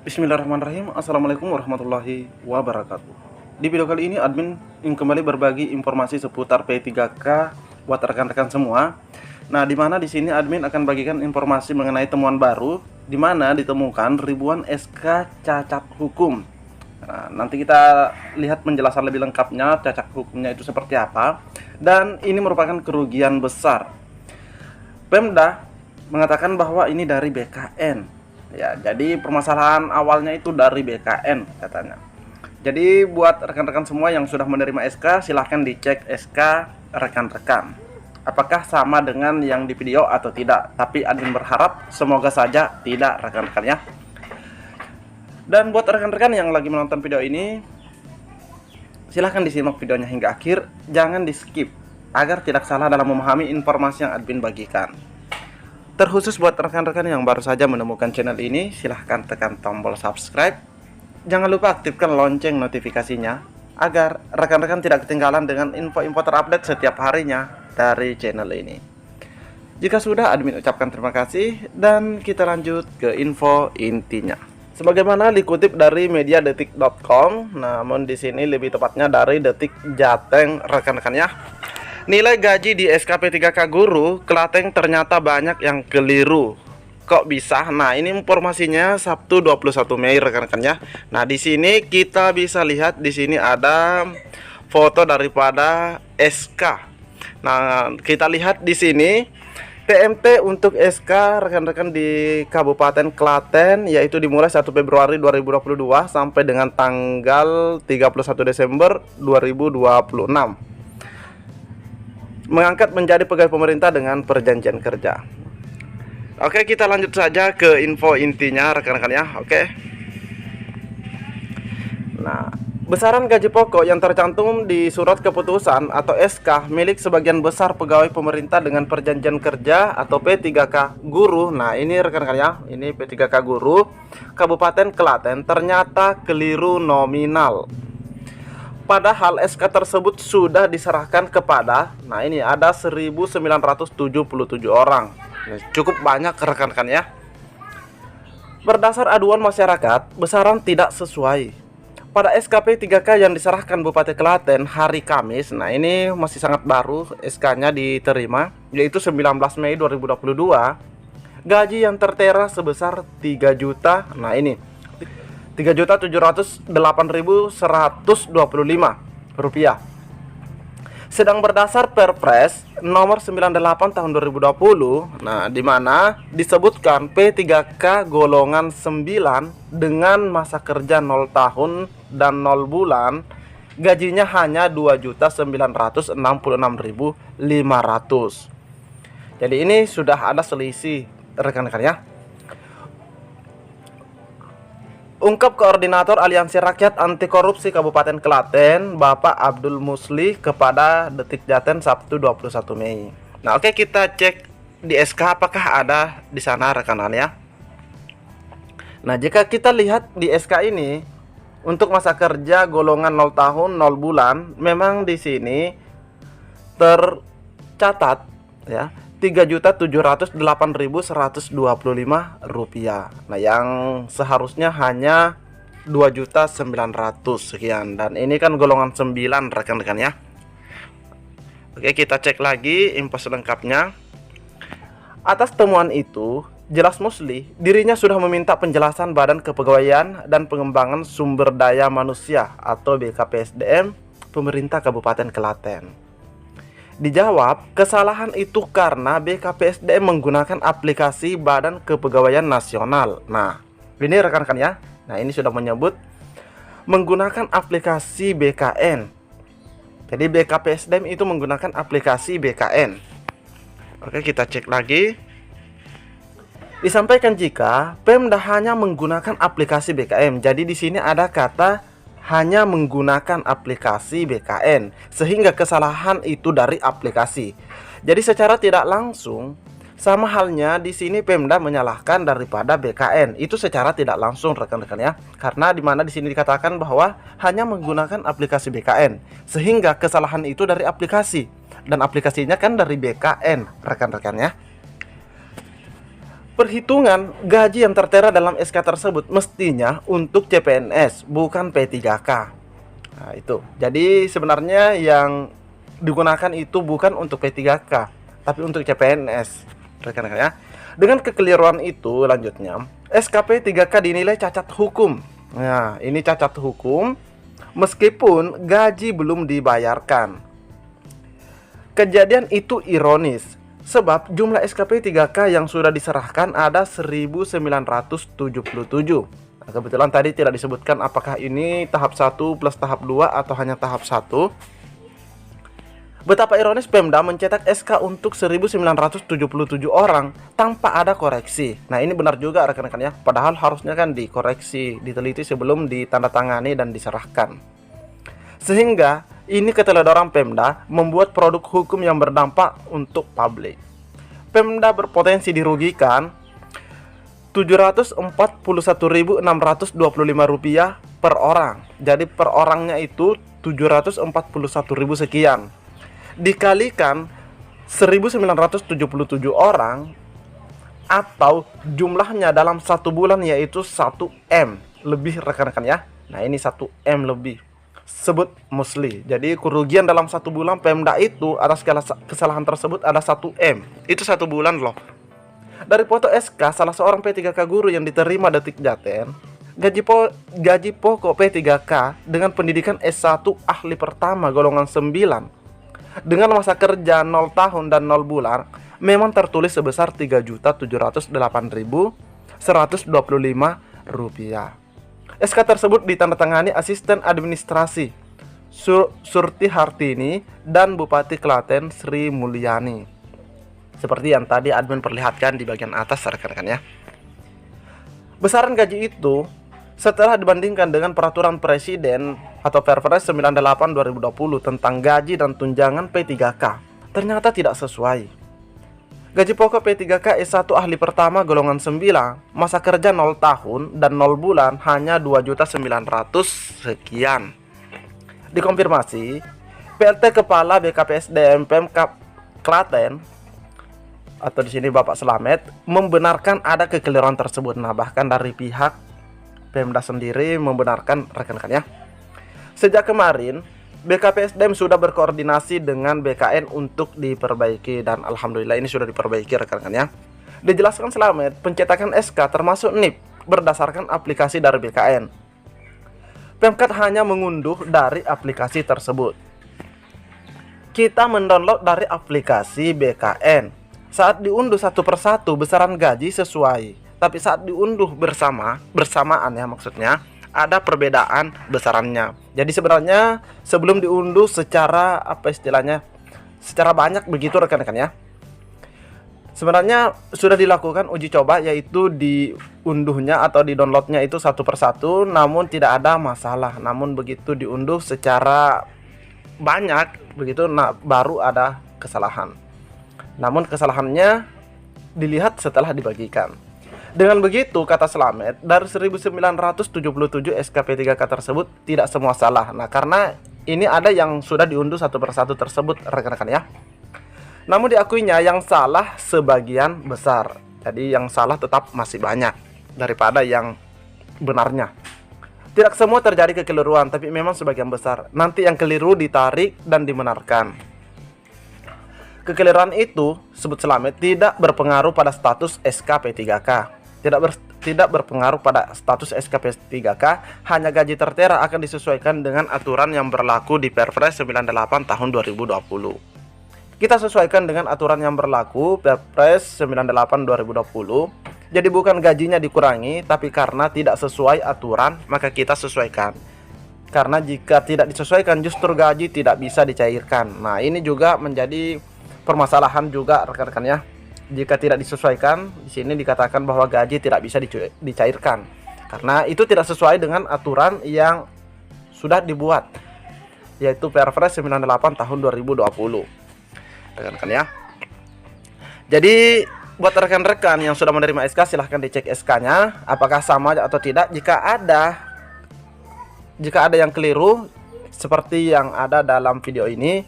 Bismillahirrahmanirrahim. Assalamualaikum warahmatullahi wabarakatuh. Di video kali ini admin ingin kembali berbagi informasi seputar P3K buat rekan-rekan semua. Nah, di mana di sini admin akan bagikan informasi mengenai temuan baru di mana ditemukan ribuan SK cacat hukum. Nah, nanti kita lihat penjelasan lebih lengkapnya cacat hukumnya itu seperti apa, dan ini merupakan kerugian besar. Pemda mengatakan bahwa ini dari BKN. Ya, jadi permasalahan awalnya itu dari BKN katanya. Jadi buat rekan-rekan semua yang sudah menerima SK, silahkan dicek SK rekan-rekan apakah sama dengan yang di video atau tidak. Tapi admin berharap semoga saja tidak rekan-rekan ya. Dan buat rekan-rekan yang lagi menonton video ini, silahkan disimak videonya hingga akhir, jangan di skip agar tidak salah dalam memahami informasi yang admin bagikan. Terkhusus buat rekan-rekan yang baru saja menemukan channel ini, silahkan tekan tombol subscribe. Jangan lupa aktifkan lonceng notifikasinya agar rekan-rekan tidak ketinggalan dengan info-info terupdate setiap harinya dari channel ini. Jika sudah, admin ucapkan terima kasih dan kita lanjut ke info intinya. Sebagaimana dikutip dari media detik.com, namun di sini lebih tepatnya dari Detik Jateng rekan-rekan ya. Nilai gaji di SKP 3K Guru Klaten ternyata banyak yang keliru. Kok bisa? Nah, ini informasinya Sabtu 21 Mei rekan-rekan ya. Nah, di sini kita bisa lihat di sini ada foto daripada SK. Nah, kita lihat di sini PMT untuk SK rekan-rekan di Kabupaten Klaten yaitu dimulai 1 Februari 2022 sampai dengan tanggal 31 Desember 2026. Mengangkat menjadi pegawai pemerintah dengan perjanjian kerja. Oke, kita lanjut saja ke info intinya rekan-rekan ya. Oke. Nah, besaran gaji pokok yang tercantum di surat keputusan atau SK milik sebagian besar pegawai pemerintah dengan perjanjian kerja atau P3K Guru. Nah, ini rekan-rekan ya, ini P3K Guru Kabupaten Klaten ternyata keliru nominal. Padahal SK tersebut sudah diserahkan kepada, nah ini ada 1977 orang. Cukup banyak rekan-rekan ya. Berdasar aduan masyarakat, besaran tidak sesuai. Pada SKP 3K yang diserahkan Bupati Klaten hari Kamis, nah ini masih sangat baru SK-nya diterima, yaitu 19 Mei 2022. Gaji yang tertera sebesar 3 juta, nah ini 3.708.125 rupiah. Sedang berdasar Perpres nomor 98 tahun 2020, nah di mana disebutkan P3K golongan 9 dengan masa kerja 0 tahun dan 0 bulan gajinya hanya 2.966.500. Jadi ini sudah ada selisih rekan-rekan ya. Ungkap Koordinator Aliansi Rakyat Anti Korupsi Kabupaten Klaten, Bapak Abdul Musli kepada Detik Jateng Sabtu 21 Mei. Nah, oke, kita cek di SK apakah ada di sana rekan-rekan ya. Nah, jika kita lihat di SK ini untuk masa kerja golongan 0 tahun 0 bulan, memang di sini tercatat ya 3.708.125 rupiah. Nah, yang seharusnya hanya 2.900.000 sekian, dan ini kan golongan 9 rekan-rekan ya. Oke, kita cek lagi info selengkapnya. Atas temuan itu, jelas Musli dirinya sudah meminta penjelasan Badan Kepegawaian dan Pengembangan Sumber Daya Manusia atau BKPSDM Pemerintah Kabupaten Klaten. Dijawab, kesalahan itu karena BKPSDM menggunakan aplikasi Badan Kepegawaian Nasional. Nah, ini rekan-rekan ya. Nah, ini sudah menyebut menggunakan aplikasi BKN. Jadi BKPSDM itu menggunakan aplikasi BKN. Oke, kita cek lagi. Disampaikan jika Pemda hanya menggunakan aplikasi BKN. Jadi di sini ada kata hanya menggunakan aplikasi BKN, sehingga kesalahan itu dari aplikasi. Jadi secara tidak langsung sama halnya di sini Pemda menyalahkan daripada BKN. Itu secara tidak langsung rekan-rekan ya. Karena di mana di sini dikatakan bahwa hanya menggunakan aplikasi BKN, sehingga kesalahan itu dari aplikasi dan aplikasinya kan dari BKN rekan-rekan ya. Perhitungan gaji yang tertera dalam SK tersebut mestinya untuk CPNS, bukan P3K. Nah, itu. Jadi sebenarnya yang digunakan itu bukan untuk P3K, tapi untuk CPNS, rekan-rekan ya. Dengan kekeliruan itu, lanjutnya, SKP 3K dinilai cacat hukum. Nah, ini cacat hukum meskipun gaji belum dibayarkan. Kejadian itu ironis, sebab jumlah SKP 3K yang sudah diserahkan ada 1977. Nah, kebetulan tadi tidak disebutkan apakah ini tahap 1 plus tahap 2 atau hanya tahap 1. Betapa ironis Pemda mencetak SK untuk 1977 orang tanpa ada koreksi. Nah, ini benar juga rekan-rekan ya. Padahal harusnya kan dikoreksi, diteliti sebelum ditandatangani dan diserahkan. Sehingga ini keteledoran Pemda membuat produk hukum yang berdampak untuk publik. Pemda berpotensi dirugikan Rp741.625 per orang. Jadi per orangnya itu 741.000 sekian. Dikalikan 1977 orang atau jumlahnya dalam satu bulan yaitu 1M lebih rekan-rekan ya. Nah, ini 1M lebih. Sebut musli. Jadi kerugian dalam satu bulan Pemda itu atas kesalahan tersebut ada 1M. Itu satu bulan loh. Dari foto SK salah seorang P3K guru yang diterima Detik Jaten, gaji pokok P3K dengan pendidikan S1 ahli pertama golongan 9 dengan masa kerja 0 tahun dan 0 bulan memang tertulis sebesar Rp3.708.125. SK tersebut ditandatangani Asisten Administrasi Surti Hartini dan Bupati Klaten Sri Mulyani. Seperti yang tadi admin perlihatkan di bagian atas rekan-rekan ya. Besaran gaji itu setelah dibandingkan dengan Peraturan Presiden atau Perpres 98 2020 tentang gaji dan tunjangan P3K, ternyata tidak sesuai. Gaji pokok P3K S1 ahli pertama golongan 9, masa kerja 0 tahun dan 0 bulan hanya 2.900.000 sekian. Dikonfirmasi, PLT Kepala BKPSDM Pemkab Klaten atau di sini Bapak Slamet membenarkan ada kekeliruan tersebut. Nah, bahkan dari pihak Pemda sendiri membenarkan rekan-rekan ya. Sejak kemarin BKPSDM sudah berkoordinasi dengan BKN untuk diperbaiki dan alhamdulillah ini sudah diperbaiki rekan-rekan ya. Dijelaskan Slamet, pencetakan SK termasuk NIP berdasarkan aplikasi dari BKN. Pemkab hanya mengunduh dari aplikasi tersebut. Kita mendownload dari aplikasi BKN. Saat diunduh satu persatu besaran gaji sesuai, tapi saat diunduh bersamaan ya maksudnya ada perbedaan besarannya. Jadi sebenarnya sebelum diunduh secara secara banyak begitu rekan-rekan ya. Sebenarnya sudah dilakukan uji coba yaitu diunduhnya atau di downloadnya itu satu persatu, namun tidak ada masalah. Namun begitu diunduh secara banyak begitu, nah baru ada kesalahan. Namun kesalahannya dilihat setelah dibagikan. Dengan begitu, kata Slamet, dari 1977 SKP 3K tersebut tidak semua salah. Nah, karena ini ada yang sudah diunduh satu persatu tersebut, rekan-rekan ya. Namun diakuinya yang salah sebagian besar. Jadi yang salah tetap masih banyak daripada yang benarnya. Tidak semua terjadi kekeliruan, tapi memang sebagian besar. Nanti yang keliru ditarik dan dibenarkan. Kekeliruan itu, sebut Slamet, tidak berpengaruh pada status SKP 3K. Tidak berpengaruh pada status SKP 3K, hanya gaji tertera akan disesuaikan dengan aturan yang berlaku di Perpres 98 tahun 2020. Kita sesuaikan dengan aturan yang berlaku Perpres 98 2020. Jadi bukan gajinya dikurangi, tapi karena tidak sesuai aturan, maka kita sesuaikan. Karena jika tidak disesuaikan, justru gaji tidak bisa dicairkan. Nah, ini juga menjadi permasalahan juga rekan-rekan ya. Jika tidak disesuaikan, di sini dikatakan bahwa gaji tidak bisa dicairkan karena itu tidak sesuai dengan aturan yang sudah dibuat, yaitu Perpres 98 tahun 2020. Rekan-rekan ya. Jadi buat rekan-rekan yang sudah menerima SK, silahkan dicek SK-nya apakah sama atau tidak. Jika ada yang keliru seperti yang ada dalam video ini,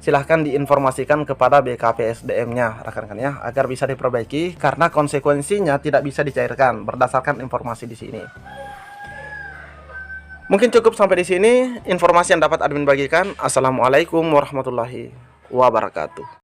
silahkan diinformasikan kepada BKPSDM-nya rekan-rekan ya, agar bisa diperbaiki karena konsekuensinya tidak bisa dicairkan berdasarkan informasi di sini. Mungkin cukup sampai di sini informasi yang dapat admin bagikan. Assalamualaikum warahmatullahi wabarakatuh.